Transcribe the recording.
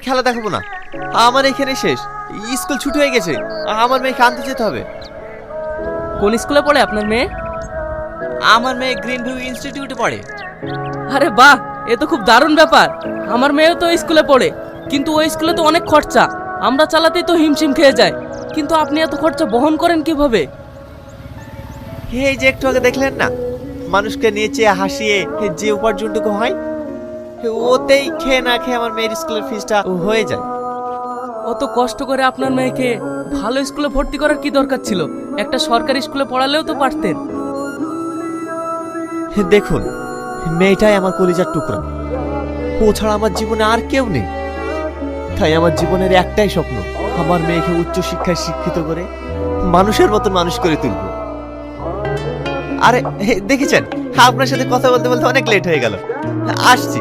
খেলা দেখাবো না, আমার এখানে শেষ। স্কুল ছুটি হয়ে গেছে, আমার মেয়েকে আনতে যেতে হবে। কোন স্কুলে পড়ে আপনার মেয়ে? আমার মেয়ে গ্রিন ভিউ ইনস্টিটিউটে পড়ে। আরে বাহ, এ তো খুব দারুণ ব্যাপার। আমার মেয়েও তো ওই স্কুলে পড়ে, কিন্তু ওই স্কুলে তো অনেক খরচা, আমরা চালাতেই তো হিমশিম খেয়ে যায়। কিন্তু আপনি এত খরচা বহন করেন কিভাবে? এই যে একটু আগে দেখলেন না, মানুষকে নিয়ে চেয়ে হাসিয়ে যে উপার্জনটুকু হয়, ওতেই খেয়ে না খেয়ে আমার মেয়ের স্কুলের ফিসটা হয়ে যায়। অত কষ্ট করে আপনার মেয়েকে ভালো স্কুলে ভর্তি করার কি দরকার ছিল? একটা সরকারি স্কুলে পড়ালেও তো পারতেন। দেখুন, মেয়েটাই আমার কলিজার টুকরা, ও ছাড়া আমার জীবনে আর কেউ নেই। তাই আমার জীবনের একটাই স্বপ্ন, আমার মেয়েকে উচ্চ শিক্ষায় শিক্ষিত করে মানুষের মতন মানুষ করে তুলব। আরে দেখেছেন, আপনার সাথে কথা বলতে বলতে অনেক লেট হয়ে গেল, আসছি।